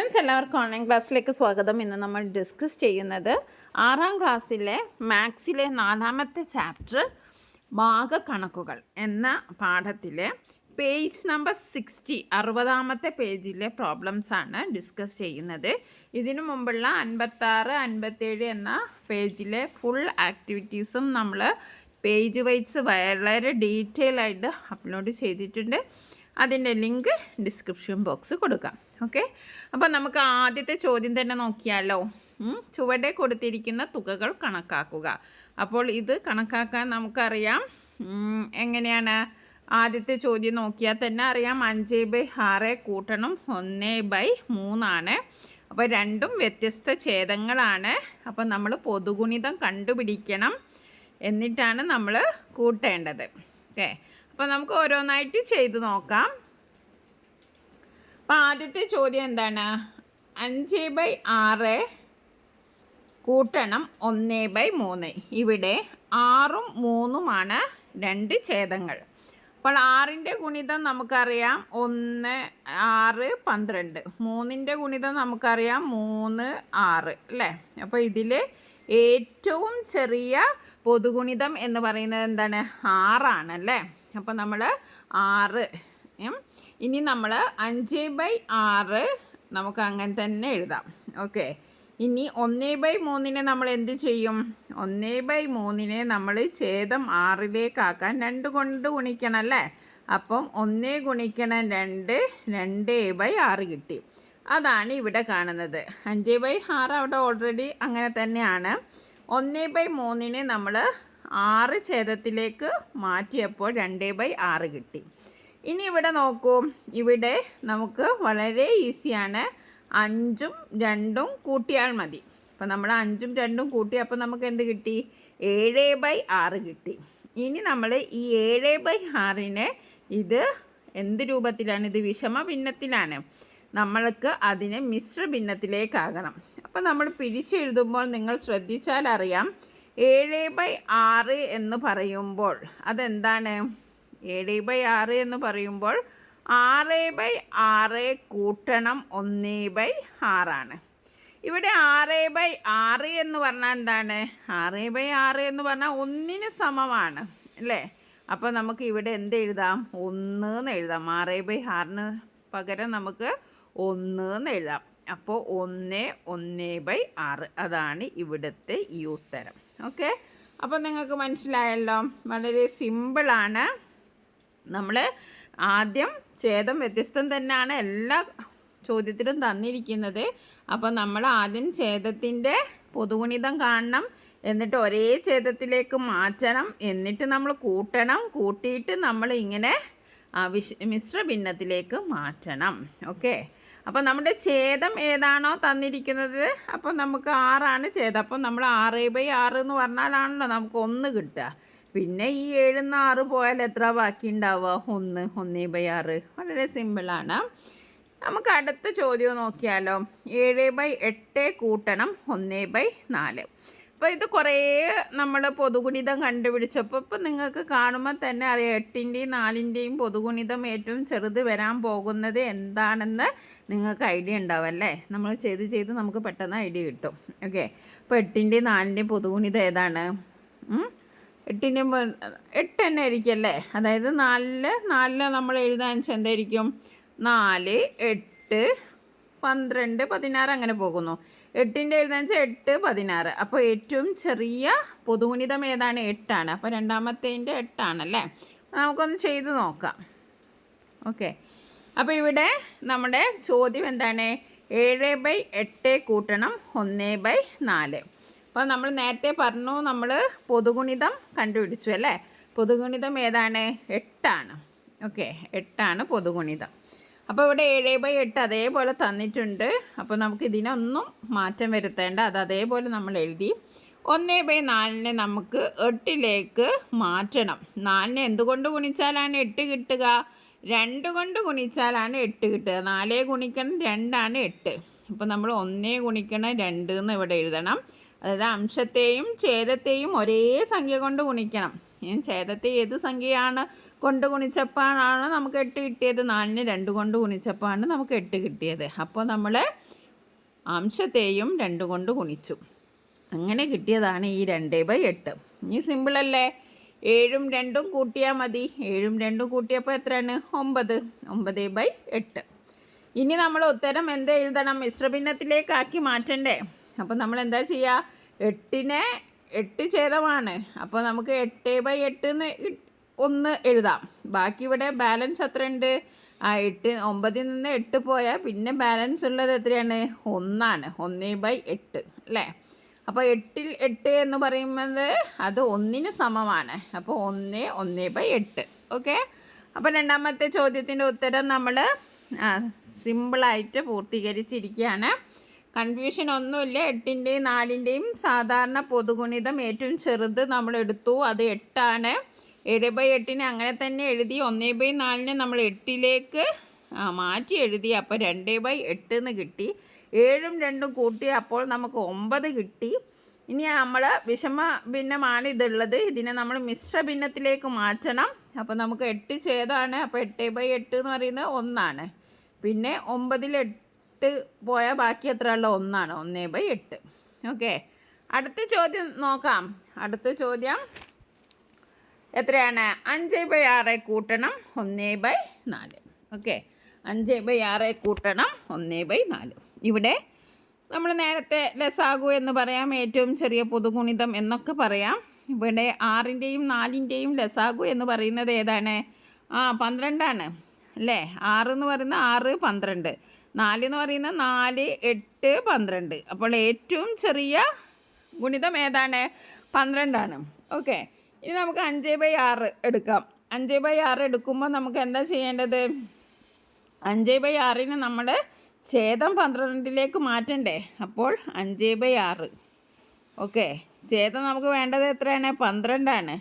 Friends, എല്ലാവർക്കും online ക്ലാസ്സിലേക്ക് സ്വാഗതം. ഇന്ന് നമ്മൾ ഡിസ്കസ് ചെയ്യുന്നത് 6ാം ക്ലാസ്സിലെ മാത്സിലെ 4ാമത്തെ ചാപ്റ്റർ ഭാഗക്കണക്കുകൾ എന്ന പാഠത്തിലെ പേജ് നമ്പർ 60 പേജിലെ പ്രോബ്ലംസ് ആണ് ഡിസ്കസ് ചെയ്യുന്നത്. ഇതിനു മുമ്പുള്ള 56, 57 എന്ന പേജിലെ ഫുൾ ആക്ടിവിറ്റീസും നമ്മൾ പേജ് വൈസ് വളരെ ഡീറ്റെയിൽ ആയിട്ട് അപ്ലോഡ് ചെയ്തിട്ടുണ്ട്. അതിൻ്റെ ലിങ്ക് ഡിസ്ക്രിപ്ഷൻ ബോക്സ് കൊടുക്കാം. ഓക്കെ, അപ്പോൾ നമുക്ക് ആദ്യത്തെ ചോദ്യം തന്നെ നോക്കിയാലോ. ചുവടെ കൊടുത്തിരിക്കുന്ന തുകകൾ കണക്കാക്കുക. അപ്പോൾ ഇത് കണക്കാക്കാൻ നമുക്കറിയാം. എങ്ങനെയാണ്? ആദ്യത്തെ ചോദ്യം നോക്കിയാൽ തന്നെ അറിയാം. 5/6 കൂട്ടണം 1/3 ആണ്. അപ്പോൾ രണ്ടും വ്യത്യസ്ത ഛേദങ്ങളാണ്. അപ്പോൾ നമ്മൾ പൊതുഗുണിതം കണ്ടുപിടിക്കണം, എന്നിട്ടാണ് നമ്മൾ കൂട്ടേണ്ടത്. ഓക്കെ, അപ്പോൾ നമുക്ക് ഓരോന്നായിട്ട് ചെയ്ത് നോക്കാം. അപ്പോൾ ആദ്യത്തെ ചോദ്യം എന്താണ്? 5/6 കൂട്ടണം 1/3. ഇവിടെ 6ഉം 3ഉമാണ് രണ്ട് ഛേദങ്ങൾ. അപ്പോൾ 6ൻ്റെ ഗുണിതം നമുക്കറിയാം 1, 6, 12. 3ൻ്റെ ഗുണിതം നമുക്കറിയാം 3, 6 അല്ലേ? അപ്പോൾ ഇതിൽ ഏറ്റവും ചെറിയ പൊതുഗുണിതം എന്ന് പറയുന്നത് എന്താണ്? 6 ആണല്ലേ? അപ്പോൾ നമ്മൾ 6. ഇനി നമ്മൾ 5/6 നമുക്ക് അങ്ങനെ തന്നെ എഴുതാം. ഓക്കെ, ഇനി 1/3 നമ്മൾ എന്ത് ചെയ്യും? 1/3 നമ്മൾ ഛേദം 6ലേക്കാക്കാൻ 2 കൊണ്ട് ഗുണിക്കണം അല്ലേ? അപ്പം 1 ഗുണിക്കണം 2, 2/6 കിട്ടി. അതാണ് ഇവിടെ കാണുന്നത്. 5/6 അവിടെ ഓൾറെഡി അങ്ങനെ തന്നെയാണ്. 1/3 നമ്മൾ 6 ഛേദത്തിലേക്ക് മാറ്റിയപ്പോൾ 2/6 കിട്ടി. ഇനി ഇവിടെ നോക്കൂ, ഇവിടെ നമുക്ക് വളരെ ഈസിയാണ്. 5ഉം 2ഉം കൂട്ടിയാൽ മതി. അപ്പോൾ നമ്മൾ 5ഉം 2ഉം കൂട്ടി, അപ്പോൾ നമുക്ക് എന്ത് കിട്ടി? 7/6 കിട്ടി. ഇനി നമ്മൾ ഈ 7/6നെ ഇത് എന്ത് രൂപത്തിലാണ്? ഇത് വിഷമ ഭിന്നത്തിലാണ്. നമ്മൾക്ക് അതിനെ മിശ്ര ഭിന്നത്തിലേക്കാകണം. അപ്പോൾ നമ്മൾ പിരിച്ചെഴുതുമ്പോൾ നിങ്ങൾ ശ്രദ്ധിച്ചാൽ അറിയാം, 7/6 എന്ന് പറയുമ്പോൾ അതെന്താണ്? 7/6 എന്ന് പറയുമ്പോൾ 6/6 കൂട്ടണം 1/6 ആണ്. ഇവിടെ 6/6 എന്ന് പറഞ്ഞാൽ എന്താണ്? 6/6 എന്ന് പറഞ്ഞാൽ 1ന് സമമാണ് അല്ലേ? അപ്പോൾ നമുക്ക് ഇവിടെ എന്ത് എഴുതാം? 1 എന്ന് എഴുതാം. 6/6ന് പകരം നമുക്ക് 1 എന്ന് എഴുതാം. അപ്പോൾ 1, 1/6 അതാണ് ഇവിടുത്തെ ഈ ഉത്തരം. ഓക്കെ, അപ്പോൾ നിങ്ങൾക്ക് മനസ്സിലായല്ലോ. വളരെ സിമ്പിളാണ്. നമ്മൾ ആദ്യം ഛേദം വ്യത്യസ്തം തന്നെയാണ് എല്ലാ ചോദ്യത്തിലും തന്നിരിക്കുന്നത്. അപ്പോൾ നമ്മൾ ആദ്യം ഛേദത്തിൻ്റെ പൊതുഗുണിതം കാണണം, എന്നിട്ട് ഒരേ ഛേദത്തിലേക്ക് മാറ്റണം, എന്നിട്ട് നമ്മൾ കൂട്ടണം, കൂട്ടിയിട്ട് നമ്മൾ ഇങ്ങനെ മിശ്ര ഭിന്നത്തിലേക്ക് മാറ്റണം. ഓക്കെ, അപ്പോൾ നമ്മുടെ ഛേദം ഏതാണോ തന്നിരിക്കുന്നത്, അപ്പോൾ നമുക്ക് 6 ആണ് ഛേദം. അപ്പോൾ നമ്മൾ 6/6 എന്ന് പറഞ്ഞാലാണല്ലോ നമുക്ക് 1 കിട്ടുക. പിന്നെ ഈ 7ന്ന് 6 പോയാൽ എത്ര ബാക്കി ഉണ്ടാവുക? 1, 1/6. വളരെ സിമ്പിളാണ്. നമുക്ക് അടുത്ത ചോദ്യം നോക്കിയാലോ. 7/8 കൂട്ടണം 1/4. അപ്പോൾ ഇത് കുറേ നമ്മൾ പൊതുഗുണിതം കണ്ടുപിടിച്ചപ്പോൾ ഇപ്പം നിങ്ങൾക്ക് കാണുമ്പോൾ തന്നെ അറിയാം, 8ൻ്റെയും 4ൻ്റെയും പൊതുഗുണിതം ഏറ്റവും ചെറുത് വരാൻ പോകുന്നത് എന്താണെന്ന് നിങ്ങൾക്ക് ഐഡിയ ഉണ്ടാവും അല്ലേ? നമ്മൾ ചെയ്ത് നമുക്ക് പെട്ടെന്ന് ഐഡിയ കിട്ടും. ഓക്കെ, അപ്പോൾ 8ൻ്റെയും 4ൻ്റെയും പൊതുഗുണിതം ഏതാണ്? 8ൻ്റെയും 8 തന്നെ ആയിരിക്കും അല്ലേ? അതായത് 4 നമ്മൾ എഴുതാൻ വെച്ചാൽ എന്തായിരിക്കും? 4, 8, 12, 16 അങ്ങനെ പോകുന്നു. 8ൻ്റെ എഴുതാൻ വെച്ചാൽ 8, 16. അപ്പോൾ ഏറ്റവും ചെറിയ പൊതുഗുണിതം ഏതാണ്? 8 ആണ്. അപ്പോൾ രണ്ടാമത്തേൻ്റെ 8 ആണല്ലേ? നമുക്കൊന്ന് ചെയ്ത് നോക്കാം. ഓക്കെ, അപ്പോൾ ഇവിടെ നമ്മുടെ ചോദ്യം എന്താണ്? 7/8 കൂട്ടണം 1/4. അപ്പോൾ നമ്മൾ നേരത്തെ പറഞ്ഞു, നമ്മൾ പൊതുഗുണിതം കണ്ടുപിടിച്ചു അല്ലേ? പൊതുഗുണിതം ഏതാണ്? 8 ആണ്. ഓക്കെ, 8 ആണ് പൊതുഗുണിതം. അപ്പോൾ ഇവിടെ 7/8 അതേപോലെ തന്നിട്ടുണ്ട്. അപ്പോൾ നമുക്ക് ഇതിനൊന്നും മാറ്റം വരുത്തേണ്ട, അത് അതേപോലെ നമ്മൾ എഴുതി. 1/4നെ നമുക്ക് 8ലേക്ക് മാറ്റണം. 4നെ എന്തുകൊണ്ട് ഗുണിച്ചാലാണ് 8 കിട്ടുക? 2 കൊണ്ട് ഗുണിച്ചാലാണ് 8 കിട്ടുക. 4 ഗുണിക്കണം 2 ആണ് 8. അപ്പോൾ നമ്മൾ 1 ഗുണിക്കണം 2 എന്ന് ഇവിടെ എഴുതണം. അതായത് അംശത്തെയും ഛേദത്തെയും ഒരേ സംഖ്യ കൊണ്ട് ഗുണിക്കണം. ഛേദത്തെ ഏത് സംഖ്യയാണ് കൊണ്ട് ഗുണിച്ചപ്പോഴാണ് നമുക്ക് 8 കിട്ടിയത്? 4നെ 2 കൊണ്ട് ഗുണിച്ചപ്പോഴാണ് നമുക്ക് 8 കിട്ടിയത്. അപ്പോൾ നമ്മൾ അംശത്തെയും 2 കൊണ്ട് ഗുണിച്ചു. അങ്ങനെ കിട്ടിയതാണ് ഈ 2/8. ഇനി സിമ്പിളല്ലേ, 7ഉം 2ഉം കൂട്ടിയാൽ മതി. 7ഉം 2ഉം കൂട്ടിയപ്പോൾ എത്രയാണ്? 9. 9/8. ഇനി നമ്മൾ ഉത്തരം എന്ത് എഴുതണം? മിശ്രഭിന്നത്തിലേക്കാക്കി മാറ്റണ്ടേ? അപ്പോൾ നമ്മൾ എന്താ ചെയ്യുക? 8നെ 8 ഛേദമാണ്. അപ്പോൾ നമുക്ക് 8/8 എന്ന് 1 എഴുതാം. ബാക്കി ഇവിടെ ബാലൻസ് എത്ര ഉണ്ട്? 9ൽ നിന്ന് 8 പോയാൽ പിന്നെ ബാലൻസ് ഉള്ളത് എത്രയാണ്? 1ആണ്. 1/8 അല്ലേ? അപ്പോൾ 8ൽ 8 എന്ന് പറയുന്നത് അത് 1ന് സമമാണ്. അപ്പോൾ 1 1/8. ഓക്കെ. അപ്പോൾ രണ്ടാമത്തെ ചോദ്യത്തിൻ്റെ ഉത്തരം നമ്മൾ സിമ്പിളായിട്ട് പൂർത്തീകരിച്ചിരിക്കുകയാണ്. കൺഫ്യൂഷൻ ഒന്നുമില്ല. 8ൻ്റെയും 4ൻ്റെയും സാധാരണ പൊതുഗുണിതം ഏറ്റവും ചെറുത് നമ്മൾ എടുത്തു, അത് 8ആണ്. 7/8നെ അങ്ങനെ തന്നെ എഴുതി. 1/4നെ നമ്മൾ 8ലേക്ക് മാറ്റി എഴുതി. അപ്പോൾ 2/8 എന്ന് കിട്ടി. 7ഉം 2ഉം കൂട്ടി അപ്പോൾ നമുക്ക് 9 കിട്ടി. ഇനി നമ്മൾ വിഷമ ഭിന്നമാണ് ഇതുള്ളത്. ഇതിനെ നമ്മൾ മിശ്ര ഭിന്നത്തിലേക്ക് മാറ്റണം. അപ്പോൾ നമുക്ക് 8 ഛേദമാണ്. അപ്പോൾ 8/8 എന്ന് പറയുന്നത് 1ആണ്. പിന്നെ 9ൽ 8 പോയാൽ ബാക്കി എത്ര ഉള്ള 1ആണ്. 1/8. ഓക്കെ. അടുത്ത ചോദ്യം നോക്കാം. അടുത്ത ചോദ്യം എത്രയാണ്? 5/6 കൂട്ടണം 1/4. ഓക്കെ. 5/6 കൂട്ടണം 1/4. ഇവിടെ നമ്മൾ നേരത്തെ ലസാഗു എന്ന് പറയാം, ഏറ്റവും ചെറിയ പൊതുഗുണിതം എന്നൊക്കെ പറയാം. ഇവിടെ 6ൻ്റെയും 4ൻ്റെയും ലസാഗു എന്ന് പറയുന്നത് ഏതാണ്? 12ആണ് അല്ലേ? 6 എന്ന് പറയുന്നത് 6, 12. 4 എന്ന് പറയുന്നത് 4, 8, 12. അപ്പോൾ ഏറ്റവും ചെറിയ ഗുണിതം ഏതാണ്? 12ആണ്. ഓക്കെ. ഇനി നമുക്ക് 5/6 എടുക്കാം. 5/6 എടുക്കുമ്പോൾ നമുക്ക് എന്താ ചെയ്യേണ്ടത്? 5/6നെ നമ്മൾ ഛേദം 12ലേക്ക് മാറ്റണ്ടേ? അപ്പോൾ 5/6. ഓക്കെ. ഛേദം നമുക്ക് വേണ്ടത് എത്രയാണ്? 12ആണ്.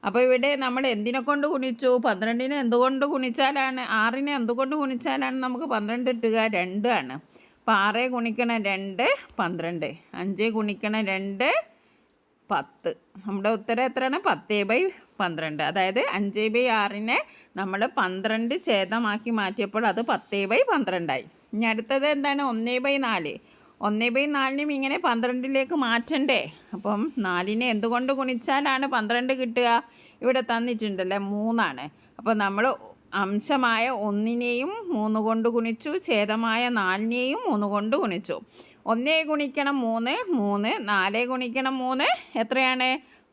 അപ്പോൾ ഇവിടെ നമ്മൾ എന്തിനെ കൊണ്ട് ഗുണിച്ചു? 12നെ എന്തുകൊണ്ട് ഗുണിച്ചാലാണ്, 6നെ എന്തുകൊണ്ട് ഗുണിച്ചാലാണ് നമുക്ക് 12 കിട്ടുക? 2 ആണ്. അപ്പോൾ 6 ഗുണിക്കണം 2 12. 5 ഗുണിക്കണം 2 10. നമ്മുടെ ഉത്തരം എത്രയാണ്? 10/12. അതായത് 5/6നെ നമ്മൾ 12 ഛേദമാക്കി മാറ്റിയപ്പോൾ അത് 10/12 ഇനി അടുത്തത് എന്താണ്? 1/4. 1/4നും ഇങ്ങനെ 12ലേക്ക് മാറ്റണ്ടേ? അപ്പം 4നെ എന്തുകൊണ്ട് ഗുണിച്ചാലാണ് 12 കിട്ടുക? ഇവിടെ തന്നിട്ടുണ്ടല്ലേ, 3ആണ്. അപ്പോൾ നമ്മൾ അംശമായ 1നെയും 3 കൊണ്ട് ഗുണിച്ചു, ഛേദമായ 4നെയും 3 കൊണ്ട് ഗുണിച്ചു. 1 ഗുണിക്കണം 3 3, 4 ഗുണിക്കണം 3 എത്രയാണ്?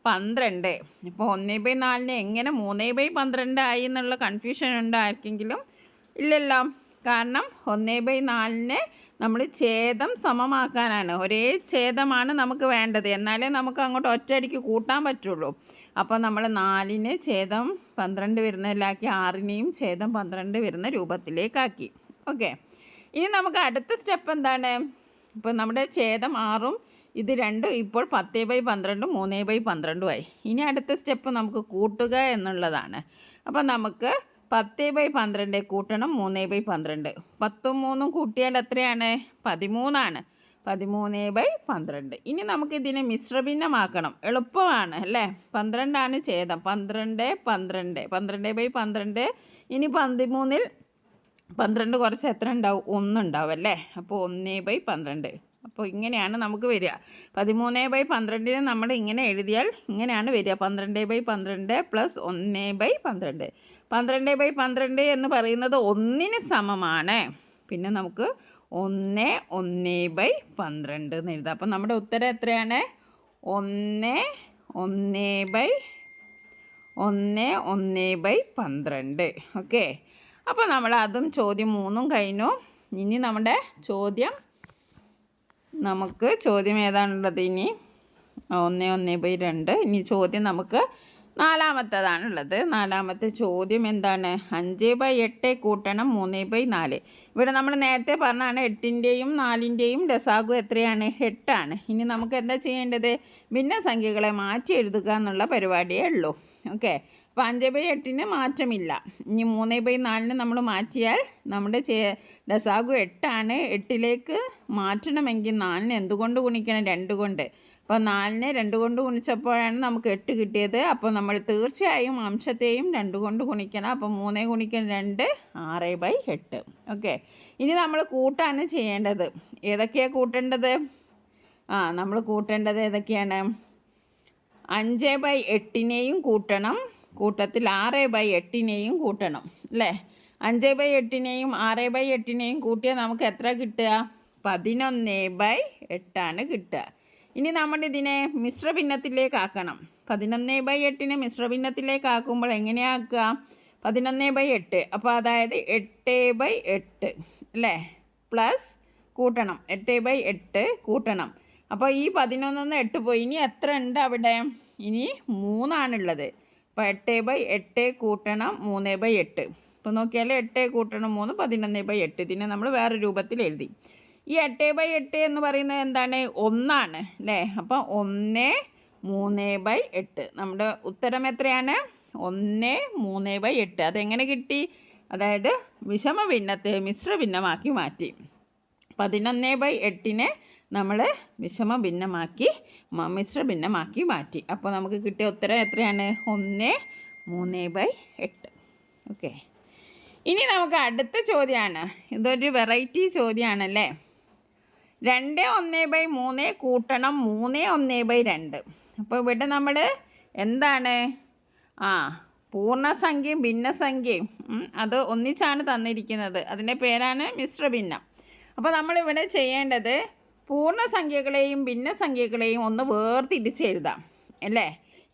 12. ഇപ്പോൾ 1/4നെ എങ്ങനെ 3/12 ആയി എന്നുള്ള കൺഫ്യൂഷൻ ഉണ്ടായിരിക്കെങ്കിലും ഇല്ലല്ലോ. കാരണം 1/4നെ നമ്മൾ ഛേദം സമമാക്കാനാണ്, ഒരേ ഛേദമാണ് നമുക്ക് വേണ്ടത്. എന്നാലേ നമുക്ക് അങ്ങോട്ട് ഒറ്റയടിക്ക് കൂട്ടാൻ പറ്റുള്ളൂ. അപ്പോൾ നമ്മൾ 4നെ ഛേദം 12 വരുന്നതിലാക്കി, 6നെയും ഛേദം 12 വരുന്ന രൂപത്തിലേക്കാക്കി. ഓക്കെ. ഇനി നമുക്ക് അടുത്ത സ്റ്റെപ്പ് എന്താണ്? ഇപ്പോൾ നമ്മുടെ ഛേദം 6ഉം ഇത് 2 ഇപ്പോൾ 10/12 3/12 ആയി. ഇനി അടുത്ത സ്റ്റെപ്പ് നമുക്ക് കൂട്ടുക എന്നുള്ളതാണ്. അപ്പോൾ നമുക്ക് 10/12 കൂട്ടണം 3/12. 10ഉം 3ഉം കൂട്ടിയാൽ എത്രയാണ്? 13ആണ്. 13/12. ഇനി നമുക്കിതിനെ മിശ്രഭിന്നമാക്കണം. എളുപ്പമാണ് അല്ലേ? 12ആണ് ഛേദം. 12 12 12/12. ഇനി 13ൽ 12 കുറച്ച് എത്ര ഉണ്ടാവും? 1 ഉണ്ടാവും അല്ലേ? അപ്പോൾ 1/12. അപ്പോൾ ഇങ്ങനെയാണ് നമുക്ക് വരിക. 13/12നെ നമ്മൾ ഇങ്ങനെ എഴുതിയാൽ ഇങ്ങനെയാണ് വരിക. 12/12 പ്ലസ് 1/12. 12/12 എന്ന് പറയുന്നത് 1ന് സമമാണ്. പിന്നെ നമുക്ക് 1 1/12 എന്ന് എഴുതാം. അപ്പം നമ്മുടെ ഉത്തരം എത്രയാണ്? 1 1/12. ഓക്കെ. അപ്പോൾ നമ്മൾ അതും ചോദ്യം 3ഉം കഴിഞ്ഞു. ഇനി നമ്മുടെ ചോദ്യം ഏതാണുള്ളത്? ഇനി 1 1/2. ഇനി ചോദ്യം നമുക്ക് 4-മത്തേതാണുള്ളത്. 4-മത്തെ ചോദ്യം എന്താണ്? 5/8 കൂട്ടണം 3/4. ഇവിടെ നമ്മൾ നേരത്തെ പറഞ്ഞാണ് 8ൻ്റെയും 4ൻ്റെയും ലസാഗു എത്രയാണ്? 8ആണ്. ഇനി നമുക്ക് എന്താ ചെയ്യേണ്ടത്? ഭിന്നസംഖ്യകളെ മാറ്റി എഴുതുക എന്നുള്ള പരിപാടിയേ ഉള്ളൂ. ഓക്കെ. അപ്പോൾ 5/8 മാറ്റമില്ല. ഇനി 3/4 നമ്മൾ മാറ്റിയാൽ നമ്മുടെ ലസാഗു 8 8ലേക്ക് മാറ്റണമെങ്കിൽ 4 എന്തുകൊണ്ട് ഗുണിക്കണം? 2 കൊണ്ട്. അപ്പോൾ 4 2 കൊണ്ട് ഗുണിച്ചപ്പോഴാണ് നമുക്ക് 8 കിട്ടിയത്. അപ്പോൾ നമ്മൾ തീർച്ചയായും അംശത്തെയും 2 കൊണ്ട് ഗുണിക്കണം. അപ്പോൾ 3 ഗുണിക്കണം 2 6/8. ഓക്കെ, ഇനി നമ്മൾ കൂട്ടാണ് ചെയ്യേണ്ടത്. ഏതൊക്കെയാണ് കൂട്ടേണ്ടത്? നമ്മൾ കൂട്ടേണ്ടത് ഏതൊക്കെയാണ്? 5/8 കൂട്ടണം, കൂട്ടത്തിൽ 6/8 കൂട്ടണം അല്ലേ? 5/8 6/8 കൂട്ടിയാൽ നമുക്ക് എത്ര കിട്ടുക? 11/8 കിട്ടുക. ഇനി നമ്മുടെ ഇതിനെ മിശ്രഭിന്നത്തിലേക്കാക്കണം. 11/8 മിശ്രഭിന്നത്തിലേക്കാക്കുമ്പോൾ എങ്ങനെയാക്കുക? 11/8. അപ്പോൾ അതായത് 8/8 അല്ലേ? പ്ലസ് കൂട്ടണം, 8/8 കൂട്ടണം. അപ്പോൾ ഈ 11 8 പോയി. ഇനി എത്ര ഉണ്ട് അവിടെ? ഇനി 3 അപ്പോൾ 8/8 കൂട്ടണം 3/8. ഇപ്പോൾ നോക്കിയാൽ 8 കൂട്ടണം 3 11/8. ഇതിനെ നമ്മൾ വേറെ രൂപത്തിൽ എഴുതി. ഈ 8/8 എന്ന് പറയുന്നത് എന്താണ്? 1 അല്ലേ? അപ്പോൾ 1 3/8. നമ്മുടെ ഉത്തരം എത്രയാണ്? 1 3/8. അതെങ്ങനെ കിട്ടി? അതായത് വിഷമഭിന്നത്തെ മിശ്രഭിന്നമാക്കി മാറ്റി. 11/8 നമ്മൾ വിഷമഭിന്നമാക്കി മിശ്രഭിന്നമാക്കി മാറ്റി. അപ്പോൾ നമുക്ക് കിട്ടിയ ഉത്തരം എത്രയാണ്? 1 3/8. ഓക്കെ, ഇനി നമുക്ക് അടുത്ത ചോദ്യമാണ്. ഇതൊരു വെറൈറ്റി ചോദ്യമാണല്ലേ. 2 1/3 കൂട്ടണം 3 1/2. അപ്പോൾ ഇവിടെ നമ്മൾ എന്താണ്? പൂർണ്ണസംഖ്യയും ഭിന്നസംഖ്യയും അത് ഒന്നിച്ചാണ് തന്നിരിക്കുന്നത്. അതിൻ്റെ പേരാണ് മിശ്രഭിന്നം. അപ്പോൾ നമ്മളിവിടെ ചെയ്യേണ്ടത് പൂർണ്ണസംഖ്യകളെയും ഭിന്നസംഖ്യകളെയും ഒന്ന് വേർതിരിച്ച് എഴുതാം അല്ലേ?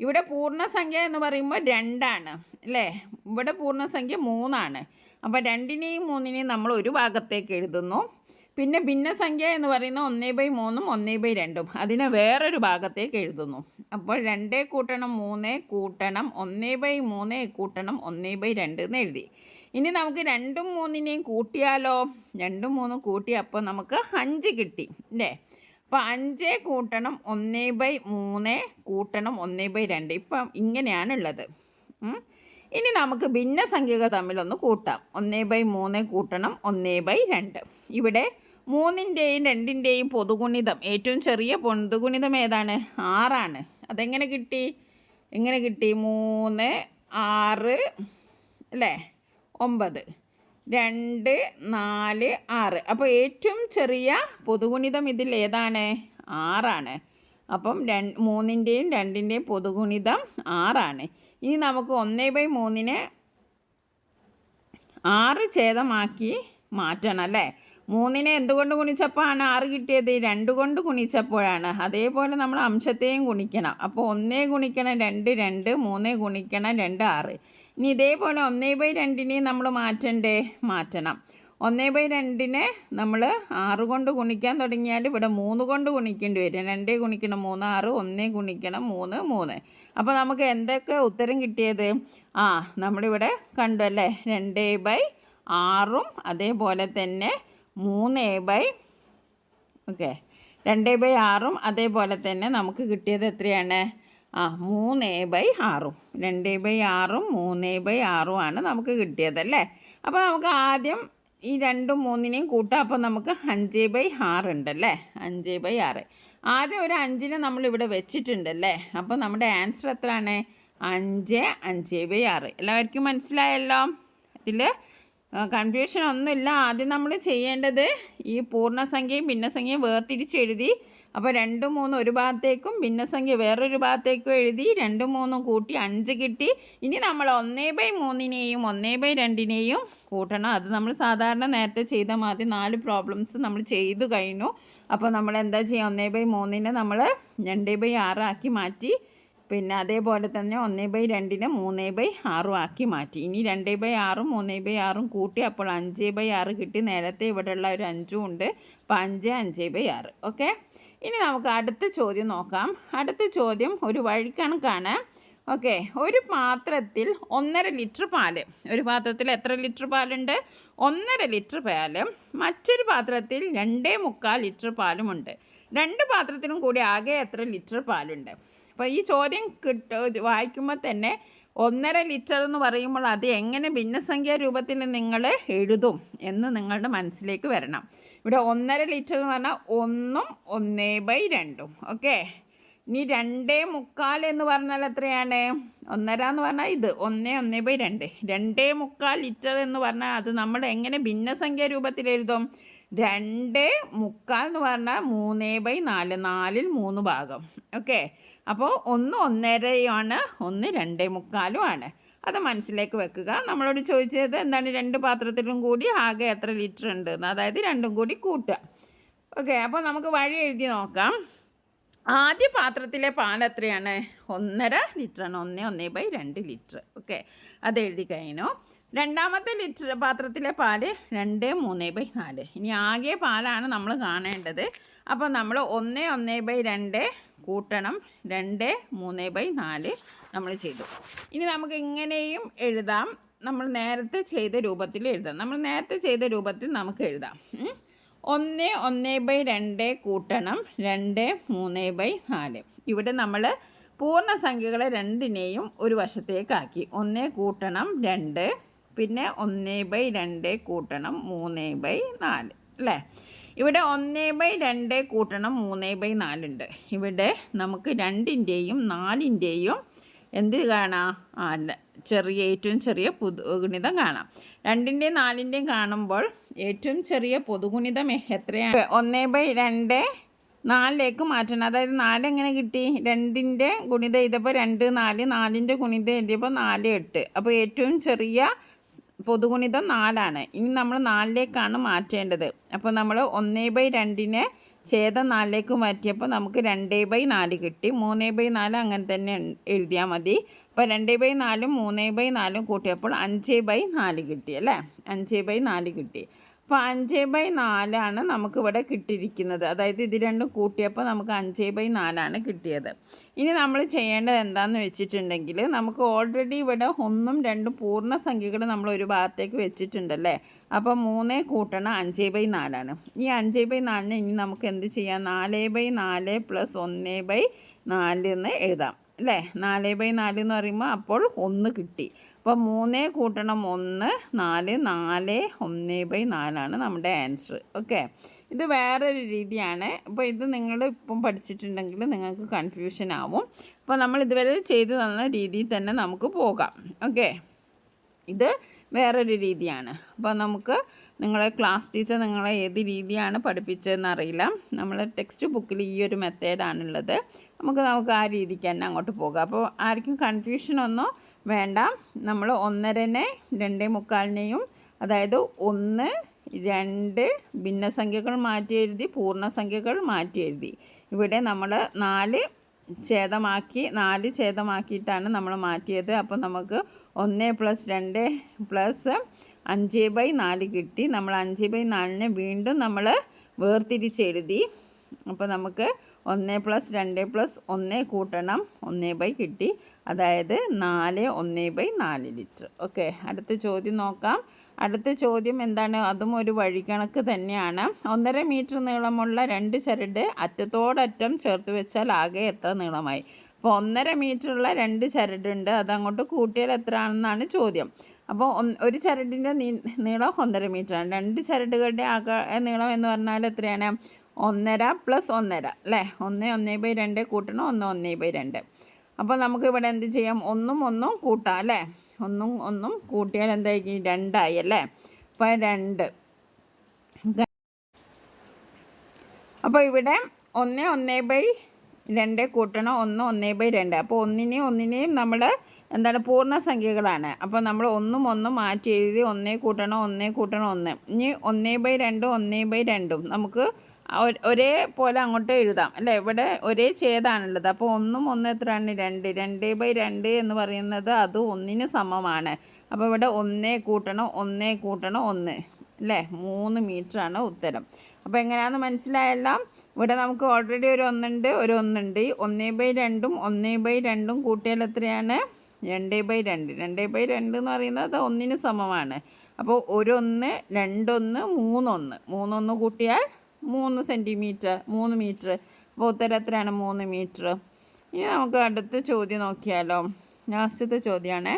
ഇവിടെ പൂർണ്ണസംഖ്യ എന്ന് പറയുമ്പോൾ 2 അല്ലേ? ഇവിടെ പൂർണ്ണസംഖ്യ 3. അപ്പോൾ 2നെയും 3നെയും നമ്മൾ ഒരു ഭാഗത്തേക്ക് എഴുതുന്നു. പിന്നെ ഭിന്നസംഖ്യ എന്ന് പറയുന്നത് 1/3 1/2 അതിനെ വേറൊരു ഭാഗത്തേക്ക് എഴുതുന്നു. അപ്പോൾ 2 കൂട്ടണം 3 കൂട്ടണം 1/3 കൂട്ടണം 1/2 എന്ന് എഴുതി. ഇനി നമുക്ക് 2ഉം 3നെയും കൂട്ടിയാലോ? 2ഉം 3 കൂട്ടി അപ്പോൾ നമുക്ക് 5 കിട്ടി അല്ലേ? അപ്പോൾ 5 കൂട്ടണം 1/3 കൂട്ടണം 1/2. ഇപ്പം ഇങ്ങനെയാണുള്ളത്. ഇനി നമുക്ക് ഭിന്നസംഖ്യകൾ തമ്മിലൊന്ന് കൂട്ടാം. 1/3 കൂട്ടണം 1/2. ഇവിടെ 3ൻ്റെയും 2ൻ്റെയും പൊതുഗുണിതം, ഏറ്റവും ചെറിയ പൊതുഗുണിതം ഏതാണ്? 6. അതെങ്ങനെ കിട്ടി? 3 6 അല്ലേ? 9 2 4 6. അപ്പോൾ ഏറ്റവും ചെറിയ പൊതുഗുണിതം ഇതിൽ ഏതാണ്? 6. അപ്പം 3ൻ്റെയും 2ൻ്റെയും പൊതുഗുണിതം 6. ഇനി നമുക്ക് 1/3 6 ഛേദമാക്കി മാറ്റണം അല്ലേ? 3നെ എന്തുകൊണ്ട് ഗുണിച്ചപ്പോഴാണ് 6 കിട്ടിയത്? 2 കൊണ്ട് ഗുണിച്ചപ്പോഴാണ്. അതേപോലെ നമ്മൾ അംശത്തെയും ഗുണിക്കണം. അപ്പോൾ 1 ഗുണിക്കണം 2 2 3 ഗുണിക്കണം 2 6. ഇനി ഇതേപോലെ 1/2 നമ്മൾ മാറ്റണം. 1/2 നമ്മൾ 6 കൊണ്ട് ഗുണിക്കാൻ തുടങ്ങിയാൽ ഇവിടെ 3 കൊണ്ട് ഗുണിക്കേണ്ടി വരും. 2 ഗുണിക്കണം 3 6 1 ഗുണിക്കണം 3 3. അപ്പോൾ നമുക്ക് എന്തൊക്കെ ഉത്തരം കിട്ടിയത്? നമ്മളിവിടെ കണ്ടു അല്ലേ? 2/6 അതേപോലെ തന്നെ 2/6 അതേപോലെ തന്നെ നമുക്ക് കിട്ടിയത് എത്രയാണ്? 3/6. 2/6 3/6 ആണ് നമുക്ക് കിട്ടിയതല്ലേ? അപ്പോൾ നമുക്ക് ആദ്യം ഈ 2ഉം 3നെയും കൂട്ടാം. അപ്പോൾ നമുക്ക് 5/6 ഉണ്ടല്ലേ? 5/6. ആദ്യം ഒരു 5നെ നമ്മളിവിടെ വെച്ചിട്ടുണ്ടല്ലേ? അപ്പോൾ നമ്മുടെ ആൻസർ എത്രയാണ്? 5 5/6. എല്ലാവർക്കും മനസ്സിലായല്ലോ? ഇതിൽ കൺഫ്യൂഷൻ ഒന്നുമില്ല. ആദ്യം നമ്മൾ ചെയ്യേണ്ടത് ഈ പൂർണ്ണസംഖ്യയും ഭിന്നസംഖ്യയും വേർതിരിച്ചെഴുതി. അപ്പോൾ 2 3 ഒരു ഭാഗത്തേക്കും ഭിന്നസംഖ്യ വേറൊരു ഭാഗത്തേക്കും എഴുതി. 2 3 കൂട്ടി 5 കിട്ടി. ഇനി നമ്മൾ 1/3നെയും 1/2നെയും കൂട്ടണം. അത് നമ്മൾ സാധാരണ നേരത്തെ ചെയ്ത മാതിരി 4 പ്രോബ്ലംസ് നമ്മൾ ചെയ്തു കഴിഞ്ഞു. അപ്പോൾ നമ്മൾ എന്താ ചെയ്യുക? 1/3നെ നമ്മൾ 2/6 ആക്കി മാറ്റി. പിന്നെ അതേപോലെ തന്നെ 1/2നെ 3/6 ആക്കി മാറ്റി. ഇനി 2/6 3/6 കൂട്ടി അപ്പോൾ 5/6 കിട്ടി. നേരത്തെ ഇവിടെയുള്ള ഒരു 5ഉം ഉണ്ട്. അപ്പോൾ 5 5/6. ഓക്കെ, ഇനി നമുക്ക് അടുത്ത ചോദ്യം നോക്കാം. അടുത്ത ചോദ്യം ഒരു വഴിക്കണക്കാണ്. ഓക്കെ, ഒരു പാത്രത്തിൽ 1.5 ലിറ്റർ പാല്. ഒരു പാത്രത്തിൽ എത്ര ലിറ്റർ പാലുണ്ട്? 1.5 ലിറ്റർ പാലും മറ്റൊരു പാത്രത്തിൽ 2.25 ലിറ്റർ പാലുമുണ്ട്. 2 പാത്രത്തിനും കൂടി ആകെ എത്ര ലിറ്റർ പാലുണ്ട്? അപ്പോൾ ഈ ചോദ്യം വായിക്കുമ്പോൾ തന്നെ 1.5 ലിറ്റർ എന്ന് പറയുമ്പോൾ അത് എങ്ങനെ ഭിന്നസംഖ്യാ രൂപത്തിൽ നിങ്ങൾ എഴുതും എന്ന് നിങ്ങളുടെ മനസ്സിലേക്ക് വരണം. ഇവിടെ 1.5 ലിറ്റർ എന്ന് പറഞ്ഞാൽ 1 1/2. ഓക്കെ. ഇനി 2.25 എന്ന് പറഞ്ഞാൽ എത്രയാണ്? 1.5 എന്ന് പറഞ്ഞാൽ ഇത് 1 1/2. 2.25 ലിറ്റർ എന്ന് പറഞ്ഞാൽ അത് നമ്മൾ എങ്ങനെ ഭിന്നസംഖ്യാ രൂപത്തിൽ എഴുതും? 2.25 എന്ന് പറഞ്ഞാൽ 3/4, 4ൽ 3 ഭാഗം. ഓക്കെ. അപ്പോൾ 1 1.5 1 2.25 അത് മനസ്സിലേക്ക് വെക്കുക. നമ്മളോട് ചോദിച്ചത് എന്താണ്? 2 പാത്രത്തിലും കൂടി ആകെ എത്ര ലിറ്റർ ഉണ്ട് എന്ന്, അതായത് രണ്ടും കൂടി കൂട്ടുക. ഓക്കെ. അപ്പോൾ നമുക്ക് വഴി എഴുതി നോക്കാം. ആദ്യ പാത്രത്തിലെ പാൽ എത്രയാണ്? 1.5 ലിറ്ററാണ്. 1 1/2 ലിറ്റർ. ഓക്കെ, അത് എഴുതി കഴിഞ്ഞു. രണ്ടാമത്തെ പാത്രത്തിലെ പാൽ 2 3/4. ഇനി ആകെ പാലാണ് നമ്മൾ കാണേണ്ടത്. അപ്പോൾ നമ്മൾ 1 1/2 കൂട്ടണം 2 3/4 നമ്മൾ ചെയ്തു. ഇനി നമുക്ക് ഇങ്ങനെയും എഴുതാം. നമ്മൾ നേരത്തെ ചെയ്ത രൂപത്തിൽ എഴുതാം. നമുക്ക് എഴുതാം. 1 1/2 കൂട്ടണം 2 3/4. ഇവിടെ നമ്മൾ പൂർണ്ണസംഖ്യകളെ രണ്ടിനെയും ഒരു വശത്തേക്കാക്കി. 1 കൂട്ടണം 2, പിന്നെ 1/2 കൂട്ടണം 3/4 അല്ലേ? ഇവിടെ 1/2 കൂട്ടണം 3/4 ഉണ്ട്. ഇവിടെ നമുക്ക് 2ൻ്റെയും 4ൻ്റെയും എന്ത് കാണാം? ഏറ്റവും ചെറിയ പൊതുഗുണിതം കാണാം. 2ൻ്റെയും 4ൻ്റെയും കാണുമ്പോൾ ഏറ്റവും ചെറിയ പൊതുഗുണിതം എത്രയാണ്? 1/2 4ലേക്ക് മാറ്റണം. അതായത് 4 എങ്ങനെ കിട്ടി? 2ൻ്റെ ഗുണിതം എഴുതിയപ്പോൾ 2 4, 4ൻ്റെ ഗുണിതം എഴുതിയപ്പോൾ 4 8. അപ്പോൾ ഏറ്റവും ചെറിയ പൊതുഗുണിതം 4ആണ്. ഇനി നമ്മൾ 4ലേക്കാണ് മാറ്റേണ്ടത്. അപ്പോൾ നമ്മൾ 1/2 ഛേദം 4ലേക്ക് മാറ്റിയപ്പോൾ നമുക്ക് 2/4 കിട്ടി. 3/4 അങ്ങനെ തന്നെ എഴുതിയാൽ മതി. അപ്പോൾ 2/4 3/4 കൂട്ടിയപ്പോൾ 5/4 കിട്ടി അല്ലേ? 5/4 കിട്ടി. അപ്പോൾ 5/4 നമുക്കിവിടെ കിട്ടിയിരിക്കുന്നത്. അതായത് ഇത് രണ്ടും കൂട്ടിയപ്പോൾ നമുക്ക് 5/4 കിട്ടിയത്. ഇനി നമ്മൾ ചെയ്യേണ്ടത് എന്താണെന്ന് വെച്ചിട്ടുണ്ടെങ്കിൽ, നമുക്ക് ഓൾറെഡി ഇവിടെ 1ഉം 2ഉം പൂർണ്ണസംഖ്യകൾ നമ്മൾ ഒരു ഭാഗത്തേക്ക് വെച്ചിട്ടുണ്ടല്ലേ? അപ്പോൾ 3 കൂട്ടണം 5/4. ഈ 5/4 ഇനി നമുക്ക് എന്ത് ചെയ്യാം? 4/4 + 1/4 എന്ന് എഴുതാം അല്ലേ? 4/4 എന്ന് പറയുമ്പോൾ അപ്പോൾ 1 കിട്ടി. അപ്പോൾ 3 കൂട്ടണം 1 4, 4 1/4 നമ്മുടെ ആൻസർ. ഓക്കെ, ഇത് വേറൊരു രീതിയാണ്. അപ്പോൾ ഇത് നിങ്ങൾ ഇപ്പം പഠിച്ചിട്ടുണ്ടെങ്കിൽ നിങ്ങൾക്ക് കൺഫ്യൂഷൻ ആവും. അപ്പോൾ നമ്മൾ ഇതുവരെ ചെയ്തു തന്ന രീതിയിൽ തന്നെ നമുക്ക് പോകാം. ഓക്കെ, ഇത് വേറൊരു രീതിയാണ്. അപ്പോൾ നമുക്ക് നിങ്ങളെ ക്ലാസ് ടീച്ചർ നിങ്ങളെ ഏത് രീതിയാണ് പഠിപ്പിച്ചതെന്ന് അറിയില്ല. നമ്മൾ ടെക്സ്റ്റ് ബുക്കിൽ ഈ ഒരു മെത്തേഡാണുള്ളത്. നമുക്ക് ആ രീതിക്ക് തന്നെ അങ്ങോട്ട് പോകാം. അപ്പോൾ ആർക്കും കൺഫ്യൂഷനൊന്നും വേണ്ട. നമ്മൾ 1.5 2.25 അതായത് 1 2 ഭിന്നസംഖ്യകൾ മാറ്റി എഴുതി, പൂർണ്ണസംഖ്യകൾ മാറ്റി എഴുതി. ഇവിടെ നമ്മൾ 4 ഛേദമാക്കിയിട്ടാണ് നമ്മൾ മാറ്റിയത്. അപ്പോൾ നമുക്ക് 1 + 2 + 5/4 കിട്ടി. നമ്മൾ 5/4 വീണ്ടും നമ്മൾ വേർതിരിച്ചെഴുതി. അപ്പോൾ നമുക്ക് 1 + 2 + 1 കൂട്ടണം 1/, കിട്ടി. അതായത് 4 1/4 ലിറ്റർ. ഓക്കെ, അടുത്ത ചോദ്യം നോക്കാം. അടുത്ത ചോദ്യം എന്താണ്? അതും ഒരു വഴിക്കണക്ക് തന്നെയാണ്. 1.5 മീറ്റർ നീളമുള്ള 2 ചരട് അറ്റത്തോടറ്റം ചേർത്ത് വെച്ചാൽ ആകെ എത്ര നീളമായി? അപ്പോൾ 1.5 മീറ്ററുള്ള 2 ചരടുണ്ട്. അതങ്ങോട്ട് കൂട്ടിയാൽ എത്ര ആണെന്നാണ് ചോദ്യം. അപ്പോൾ ഒരു ചരടിൻ്റെ നീളം 1.5 മീറ്ററാണ്. 2 ചരടുകളുടെ നീളം എന്ന് പറഞ്ഞാൽ എത്രയാണ്? 1.5 + 1.5 അല്ലേ? 1 1/2 കൂട്ടണം 1 1/2. അപ്പോൾ നമുക്ക് ഇവിടെ എന്ത് ചെയ്യാം? 1ഉം 1ഉം കൂട്ടാം അല്ലേ? 1ഉം 1ഉം കൂട്ടിയാൽ എന്തായി? 2 ആയി അല്ലേ? അപ്പോൾ 2. അപ്പോൾ ഇവിടെ 1 1/2 കൂട്ടണം 1 1/2. അപ്പോൾ ഒന്നിനെയും നമ്മൾ എന്താണ്? പൂർണ്ണസംഖ്യകളാണ്. അപ്പോൾ നമ്മൾ 1ഉം 1ഉം മാറ്റി എഴുതി 1 കൂട്ടണം 1 കൂട്ടണം 1. ഇനി 1/2 1/2 നമുക്ക് ഒരേപോലെ അങ്ങോട്ട് എഴുതാം അല്ലേ? ഇവിടെ ഒരേ ഛേദാണുള്ളത്. അപ്പോൾ 1ഉം 1 എത്രയാണ്? 2. 2/2 എന്ന് പറയുന്നത് അത് 1ന് സമമാണ്. അപ്പോൾ ഇവിടെ 1 കൂട്ടണം 1 കൂട്ടണം 1 അല്ലേ? 3 മീറ്ററാണ് ഉത്തരം. അപ്പോൾ എങ്ങനെയാണെന്ന് മനസ്സിലായല്ലോ? ഇവിടെ നമുക്ക് ഓൾറെഡി ഒരു 1 ഒരു 1. 1/2 1/2 കൂട്ടിയാൽ എത്രയാണ്? 2/2. 2/2 എന്ന് പറയുന്നത് 1ന് സമമാണ്. അപ്പോൾ 1 1 2 1 3 1 കൂട്ടിയാൽ 3 സെൻറ്റിമീറ്റർ 3 മീറ്റർ. അപ്പോൾ ഉത്തരം എത്രയാണ്? 3 മീറ്റർ. ഇനി നമുക്ക് അടുത്ത ചോദ്യം നോക്കിയാലോ. ലാസ്റ്റത്തെ ചോദ്യമാണ്.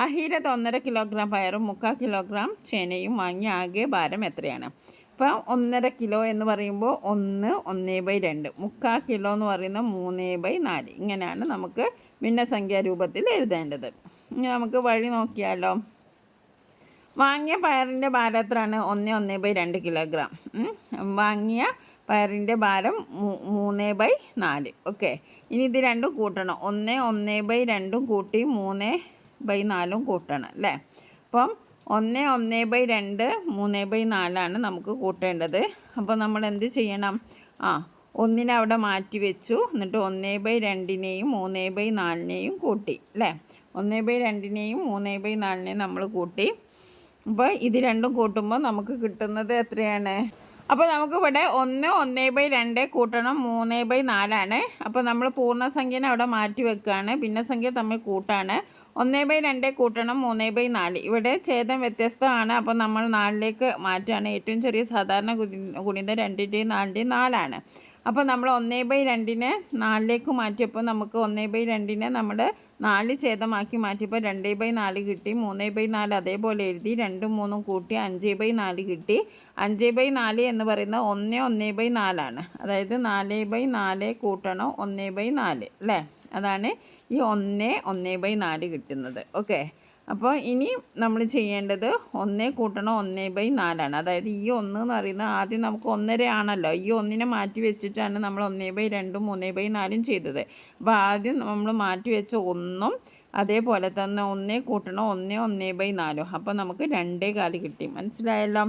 അഹീരത്ത് 1.5 കിലോഗ്രാം പയറും 3/4 കിലോഗ്രാം ചേനയും വാങ്ങി ആകെ ഭാരം എത്രയാണ്? അപ്പം 1.5 കിലോ എന്ന് പറയുമ്പോൾ 1/2, 3/4 കിലോ എന്ന് പറയുന്നത് 3/4. ഇങ്ങനെയാണ് നമുക്ക് ഭിന്നസംഖ്യാ രൂപത്തിൽ എഴുതേണ്ടത്. ഇനി നമുക്ക് വഴി നോക്കിയാലോ. വാങ്ങിയ പയറിൻ്റെ ഭാരം എത്രയാണ്? 1/2 കിലോഗ്രാം. വാങ്ങിയ പയറിൻ്റെ ഭാരം 3/4. ഓക്കെ, ഇനി ഇത് രണ്ടും കൂട്ടണം. 1/2 കൂട്ടി 3/4 കൂട്ടണം അല്ലേ. അപ്പം 1/2 3/4 നമുക്ക് കൂട്ടേണ്ടത്. അപ്പോൾ നമ്മൾ എന്ത് ചെയ്യണം? ഒന്നിനെ അവിടെ മാറ്റി വെച്ചു. എന്നിട്ട് 1/2 3/4 കൂട്ടി അല്ലേ. 1/2 3/4 നമ്മൾ കൂട്ടി. അപ്പോൾ ഇത് രണ്ടും കൂട്ടുമ്പോൾ നമുക്ക് കിട്ടുന്നത് എത്രയാണ്? അപ്പോൾ നമുക്കിവിടെ 1/2 കൂട്ടണം 3/4. അപ്പോൾ നമ്മൾ പൂർണ്ണസംഖ്യനെ അവിടെ മാറ്റി വെക്കുകയാണ്, ഭിന്നസംഖ്യ തമ്മിൽ കൂട്ടാണ്. 1/2 കൂട്ടണം 3/4. ഇവിടെ ഛേദം വ്യത്യസ്തമാണ്, അപ്പോൾ നമ്മൾ 4ലേക്ക് മാറ്റുകയാണ്. ഏറ്റവും ചെറിയ സാധാരണ ഗുണിതം 2ൻ്റെയും 4ൻ്റെയും 4ആണ്. അപ്പോൾ നമ്മൾ 1/2 4ലേക്ക് മാറ്റിയപ്പോൾ നമുക്ക് 1/2 നമ്മൾ 4 ഛേദമാക്കി മാറ്റിയപ്പോൾ 2/4 കിട്ടി. 3/4 അതേപോലെ എഴുതി. 2ഉം 3ഉം കൂട്ടി 5/4 കിട്ടി. 5/4 എന്ന് പറയുന്നത് 1/4 അതായത് 4/4 കൂട്ടണം 1/4 അല്ലേ. അതാണ് ഈ 1/4 കിട്ടുന്നത്. ഓക്കെ, അപ്പോൾ ഇനി നമ്മൾ ചെയ്യേണ്ടത് 1 കൂട്ടണം 1/4. അതായത് ഈ 1 എന്ന് പറയുന്നത് ആദ്യം നമുക്ക് 1.5 ആണല്ലോ. ഈ 1നെ മാറ്റി വെച്ചിട്ടാണ് നമ്മൾ 1/2 3/4 ചെയ്തത്. അപ്പോൾ ആദ്യം നമ്മൾ മാറ്റി വെച്ച 1ഉം അതേപോലെ തന്നെ 1 കൂട്ടണം 1/4. അപ്പോൾ നമുക്ക് 2/4 കിട്ടി. മനസ്സിലായല്ലോ.